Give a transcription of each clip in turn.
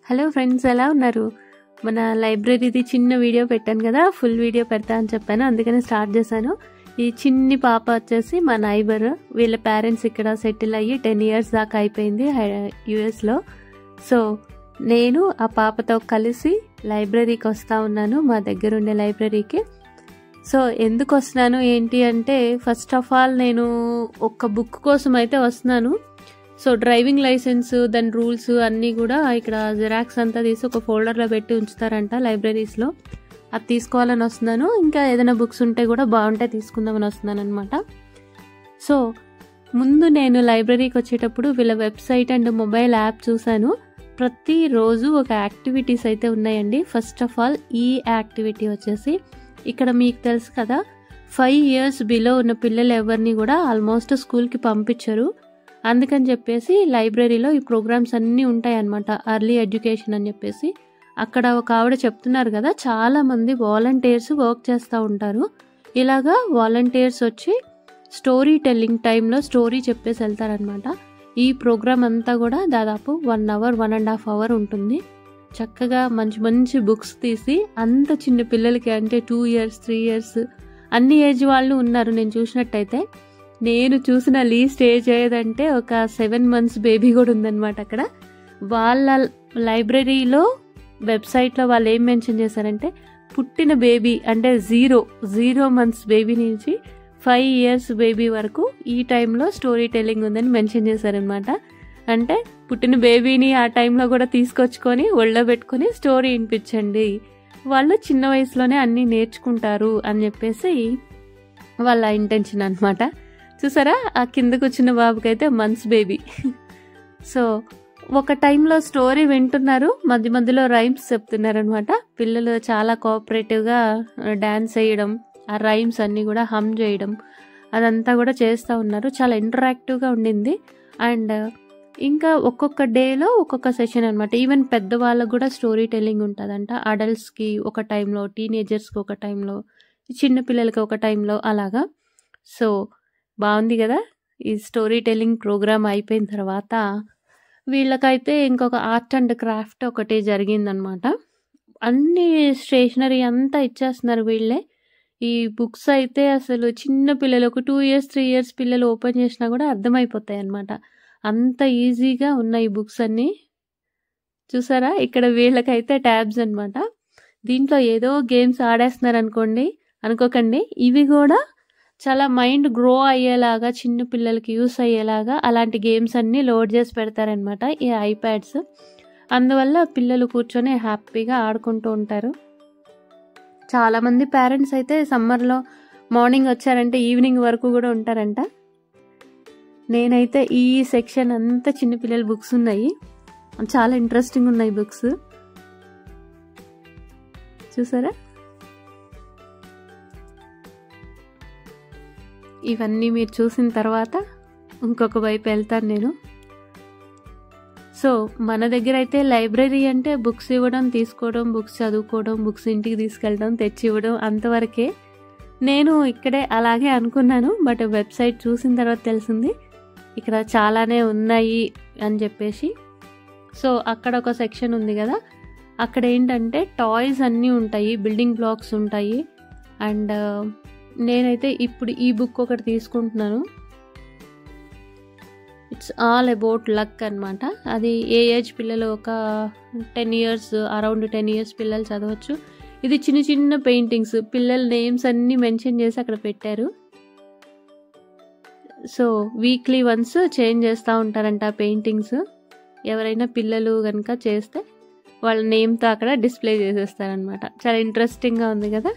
Hello friends, ఎలా ఉన్నారు? మన లైబ్రరీది చిన్న వీడియో పెట్టాను కదా, ఫుల్ వీడియో పెడతా అని చెప్పాను, అందుకని స్టార్ట్ చేశాను. ఈ చిన్ని పాప వచ్చేసి మా నైబర్, వీళ్ళ పేరెంట్స్ ఇక్కడ సెటిల్ అయ్యి 10 years దాకా అయిపోయింది యుఎస్లో. సో నేను ఆ పాపతో కలిసి లైబ్రరీకి వస్తూ ఉన్నాను, మా దగ్గర ఉండే లైబ్రరీకి. సో ఎందుకు వస్తున్నాను ఏంటి అంటే, ఫస్ట్ ఆఫ్ ఆల్ నేను ఒక బుక్ కోసం అయితే వస్తున్నాను. సో డ్రైవింగ్ లైసెన్స్, దాని రూల్స్ అన్నీ కూడా ఇక్కడ జిరాక్స్ అంతా తీసి ఒక ఫోల్డర్లో పెట్టి ఉంచుతారంట లైబ్రరీస్లో. అది తీసుకోవాలని వస్తున్నాను. ఇంకా ఏదైనా బుక్స్ ఉంటే కూడా బాగుంటే తీసుకుందామని వస్తున్నాను అనమాట. సో ముందు నేను లైబ్రరీకి వచ్చేటప్పుడు వీళ్ళ వెబ్సైట్ అండ్ మొబైల్ యాప్ చూశాను. ప్రతిరోజు ఒక యాక్టివిటీస్ అయితే ఉన్నాయండి. ఫస్ట్ ఆఫ్ ఆల్ ఈ యాక్టివిటీ వచ్చేసి, ఇక్కడ మీకు తెలుసు కదా, 5 years బిలో ఉన్న పిల్లలు ఎవరిని కూడా ఆల్మోస్ట్ స్కూల్కి పంపించరు. అందుకని చెప్పేసి లైబ్రరీలో ఈ ప్రోగ్రామ్స్ అన్నీ ఉంటాయి అన్నమాట. ఎర్లీ ఎడ్యుకేషన్ అని చెప్పేసి అక్కడ ఒక ఆవిడ చెప్తున్నారు కదా, చాలామంది వాలంటీర్స్ వర్క్ చేస్తూ ఉంటారు. ఇలాగా వాలంటీర్స్ వచ్చి స్టోరీ టెల్లింగ్ టైంలో స్టోరీ చెప్పేసి వెళ్తారనమాట. ఈ ప్రోగ్రామ్ అంతా కూడా దాదాపు 1 hour 1.5 hour ఉంటుంది. చక్కగా మంచి మంచి బుక్స్ తీసి అంత చిన్న పిల్లలకి, అంటే 2 years 3 years అన్ని ఏజ్ వాళ్ళు ఉన్నారు. నేను చూసినట్టయితే, నేను చూసిన లీస్ట్ ఏజ్ ఏదంటే ఒక 7 months బేబీ కూడా ఉందన్నమాట అక్కడ. వాళ్ళ లైబ్రరీలో వెబ్సైట్లో వాళ్ళు ఏం మెన్షన్ చేశారంటే, పుట్టిన బేబీ అంటే 0 months బేబీ నుంచి 5 years బేబీ వరకు ఈ టైంలో స్టోరీ టెల్లింగ్ ఉందని మెన్షన్ చేశారనమాట. అంటే పుట్టిన బేబీని ఆ టైంలో కూడా తీసుకొచ్చుకొని ఒళ్ళో పెట్టుకొని స్టోరీ వినిపించండి, వాళ్ళు చిన్న వయసులోనే అన్నీ నేర్చుకుంటారు అని చెప్పేసి వాళ్ళ ఇంటెన్షన్ అనమాట. చూసారా, ఆ కింద కూర్చున్న బాబుకైతే మంత్స్ బేబీ. సో ఒక టైంలో స్టోరీ వింటున్నారు, మధ్య మధ్యలో రైమ్స్ చెప్తున్నారు అనమాట. పిల్లలు చాలా కోఆపరేటివ్గా డ్యాన్స్ వేయడం, ఆ రైమ్స్ అన్నీ కూడా హమ్ చేయడం, అదంతా కూడా చేస్తూ ఉన్నారు. చాలా ఇంటరాక్టివ్గా ఉండింది. అండ్ ఇంకా ఒక్కొక్క డేలో ఒక్కొక్క సెషన్ అనమాట. ఈవెన్ పెద్దవాళ్ళకు కూడా స్టోరీ టెల్లింగ్ ఉంటుందంట. అడల్ట్స్కి ఒక టైంలో, టీనేజర్స్కి ఒక టైంలో, చిన్నపిల్లలకి ఒక టైంలో, అలాగా. సో బాగుంది కదా. ఈ స్టోరీ టెల్లింగ్ ప్రోగ్రామ్ అయిపోయిన తర్వాత వీళ్ళకైతే ఇంకొక ఆర్ట్ అండ్ క్రాఫ్ట్ ఒకటి జరిగిందనమాట. అన్ని స్టేషనరీ అంతా ఇచ్చేస్తున్నారు వీళ్ళే. ఈ బుక్స్ అయితే అసలు చిన్న పిల్లలు, ఒక 2 years 3 years పిల్లలు ఓపెన్ చేసినా కూడా అర్థమైపోతాయి అన్నమాట. అంత ఈజీగా ఉన్నాయి ఈ బుక్స్ అన్నీ. చూసారా, ఇక్కడ వీళ్ళకైతే ట్యాబ్స్ అనమాట. దీంట్లో ఏదో గేమ్స్ ఆడేస్తున్నారు అనుకోకండి. ఇవి కూడా చాలా మైండ్ గ్రో అయ్యేలాగా, చిన్న పిల్లలకి యూస్ అయ్యేలాగా అలాంటి గేమ్స్ అన్నీ లోడ్ చేసి పెడతారనమాట ఈ ఐప్యాడ్స్. అందువల్ల పిల్లలు కూర్చొని హ్యాపీగా ఆడుకుంటూ ఉంటారు. చాలామంది పేరెంట్స్ అయితే సమ్మర్లో మార్నింగ్ వచ్చారంటే ఈవినింగ్ వరకు కూడా ఉంటారంట. నేనైతే ఈ సెక్షన్ అంతా చిన్నపిల్లల బుక్స్ ఉన్నాయి, చాలా ఇంట్రెస్టింగ్ ఉన్నాయి బుక్స్. చూసారా, ఇవన్నీ మీరు చూసిన తర్వాత ఇంకొక వైపు వెళ్తాను నేను. సో మన దగ్గర అయితే లైబ్రరీ అంటే బుక్స్ ఇవ్వడం, తీసుకోవడం, బుక్స్ చదువుకోవడం, బుక్స్ ఇంటికి తీసుకెళ్ళడం, తెచ్చి ఇవ్వడం, అంతవరకే. నేను ఇక్కడే అలాగే అనుకున్నాను. బట్ వెబ్సైట్ చూసిన తర్వాత తెలిసింది ఇక్కడ చాలానే ఉన్నాయి అని చెప్పేసి. సో అక్కడ ఒక సెక్షన్ ఉంది కదా, అక్కడ ఏంటంటే టాయ్స్ అన్నీ ఉంటాయి, బిల్డింగ్ బ్లాక్స్ ఉంటాయి. అండ్ నేనైతే ఇప్పుడు ఈ బుక్ ఒకటి తీసుకుంటున్నాను. ఇట్స్ ఆల్ అబౌట్ లక్ అనమాట. అది ఏ ఏజ్ పిల్లలు, ఒక 10 years, అరౌండ్ 10 years పిల్లలు చదవచ్చు. ఇది చిన్న చిన్న పెయింటింగ్స్, పిల్లల నేమ్స్ అన్నీ మెన్షన్ చేసి అక్కడ పెట్టారు. సో వీక్లీ వన్స్ చేంజ్ చేస్తూ ఉంటారంట పెయింటింగ్స్. ఎవరైనా పిల్లలు కనుక చేస్తే వాళ్ళ నేమ్తో అక్కడ డిస్ప్లే చేసేస్తారనమాట. చాలా ఇంట్రెస్టింగ్గా ఉంది కదా.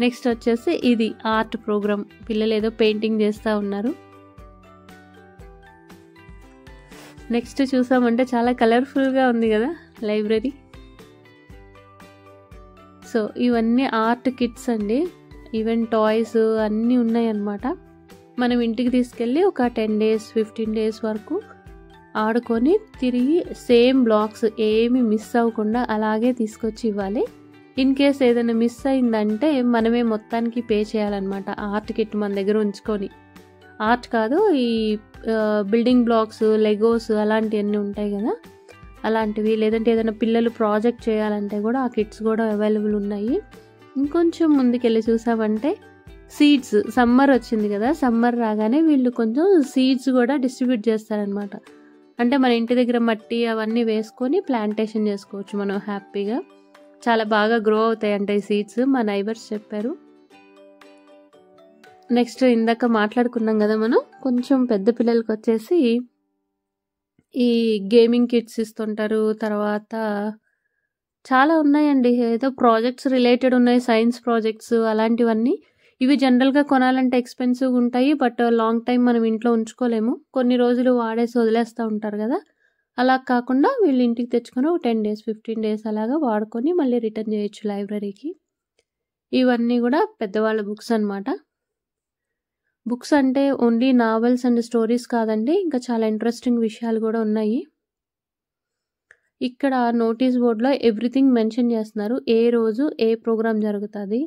నెక్స్ట్ వచ్చేసి ఇది ఆర్ట్ ప్రోగ్రామ్, పిల్లలు ఏదో పెయింటింగ్ చేస్తూ ఉన్నారు. నెక్స్ట్ చూసామంటే చాలా కలర్ఫుల్గా ఉంది కదా లైబ్రరీ. సో ఇవన్నీ ఆర్ట్ కిట్స్ అండి. ఈవెన్ టాయ్స్ అన్నీ ఉన్నాయి అన్నమాట. మనం ఇంటికి తీసుకెళ్ళి ఒక 10 days 15 days వరకు ఆడుకొని తిరిగి సేమ్ బ్లాక్స్ ఏమి మిస్ అవ్వకుండా అలాగే తీసుకొచ్చి ఇవ్వాలి. ఇన్ కేస్ ఏదైనా మిస్ అయిందంటే మనమే మొత్తానికి పే చేయాలన్నమాట. ఆర్ట్ కిట్ మన దగ్గర ఉంచుకొని, ఆర్ట్ కాదు, ఈ బిల్డింగ్ బ్లాక్స్, లెగోస్ అలాంటివన్నీ ఉంటాయి కదా, అలాంటివి, లేదంటే ఏదైనా పిల్లలు ప్రాజెక్ట్ చేయాలంటే కూడా ఆ కిట్స్ కూడా అవైలబుల్ ఉన్నాయి. ఇంకొంచెం ముందుకెళ్ళి చూసామంటే సీడ్స్, సమ్మర్ వచ్చింది కదా, సమ్మర్ రాగానే వీళ్ళు కొంచెం సీడ్స్ కూడా డిస్ట్రిబ్యూట్ చేస్తారనమాట. అంటే మన ఇంటి దగ్గర మట్టి అవన్నీ వేసుకొని ప్లాంటేషన్ చేసుకోవచ్చు మనం హ్యాపీగా. చాలా బాగా గ్రో అవుతాయి అంటే ఈ సీడ్స్, మా నైబర్స్ చెప్పారు. నెక్స్ట్ ఇందాక మాట్లాడుకున్నాం కదా మనం, కొంచెం పెద్ద పిల్లలకి వచ్చేసి ఈ గేమింగ్ కిట్స్ ఇస్తుంటారు. తర్వాత చాలా ఉన్నాయండి, ఏదో ప్రాజెక్ట్స్ రిలేటెడ్ ఉన్నాయి, సైన్స్ ప్రాజెక్ట్స్ అలాంటివన్నీ. ఇవి జనరల్గా కొనాలంటే ఎక్స్పెన్సివ్గా ఉంటాయి, బట్ లాంగ్ టైం మనం ఇంట్లో ఉంచుకోలేము, కొన్ని రోజులు వాడేసి వదిలేస్తూ ఉంటారు కదా. అలా కాకుండా వీళ్ళు ఇంటికి తెచ్చుకొని ఒక 10 days 15 days అలాగా వాడుకొని మళ్ళీ రిటర్న్ చేయొచ్చు లైబ్రరీకి. ఇవన్నీ కూడా పెద్దవాళ్ళ బుక్స్ అనమాట. బుక్స్ అంటే ఓన్లీ నావెల్స్ అండ్ స్టోరీస్ కాదండి, ఇంకా చాలా ఇంట్రెస్టింగ్ విషయాలు కూడా ఉన్నాయి. ఇక్కడ నోటీస్ బోర్డులో ఎవ్రీథింగ్ మెన్షన్ చేస్తున్నారు, ఏ రోజు ఏ ప్రోగ్రామ్ జరుగుతుంది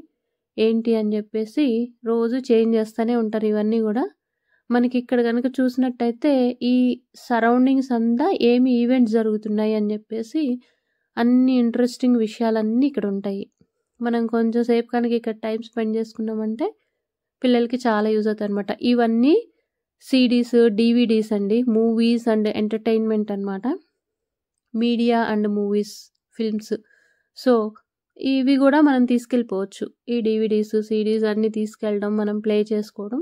ఏంటి అని చెప్పేసి రోజు చేంజ్ చేస్తూనే ఉంటారు. ఇవన్నీ కూడా మనకి ఇక్కడ కనుక చూసినట్టయితే ఈ సరౌండింగ్స్ అంతా ఏమి ఈవెంట్స్ జరుగుతున్నాయి అని చెప్పేసి అన్ని ఇంట్రెస్టింగ్ విషయాలన్నీ ఇక్కడ ఉంటాయి. మనం కొంచెం సేపు కనుక ఇక్కడ టైం స్పెండ్ చేసుకున్నామంటే పిల్లలకి చాలా యూజ్ అవుతాయి అనమాట. ఇవన్నీ సిడీస్, డివిడీస్ అండి, మూవీస్ అండ్ ఎంటర్టైన్మెంట్ అనమాట, media and movies, films. So ఇవి కూడా మనం తీసుకెళ్ళిపోవచ్చు, ఈ డివిడీస్ సిడీస్ అన్నీ తీసుకెళ్ళడం, మనం ప్లే చేసుకోవడం.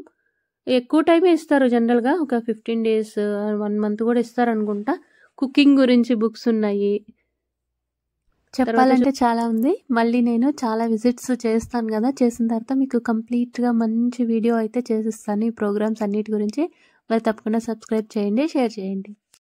ఎక్కువ టైమే ఇస్తారు జనరల్గా, ఒక 15 days 1 month కూడా ఇస్తారు అనుకుంటా. కుకింగ్ గురించి బుక్స్ ఉన్నాయి, చెప్పాలంటే చాలా ఉంది. మళ్ళీ నేను చాలా విజిట్స్ చేస్తాను కదా, చేసిన తర్వాత మీకు కంప్లీట్గా మంచి వీడియో అయితే చేసిస్తాను ఈ ప్రోగ్రామ్స్ అన్నిటి గురించి. మరి తప్పకుండా సబ్స్క్రైబ్ చేయండి, షేర్ చేయండి.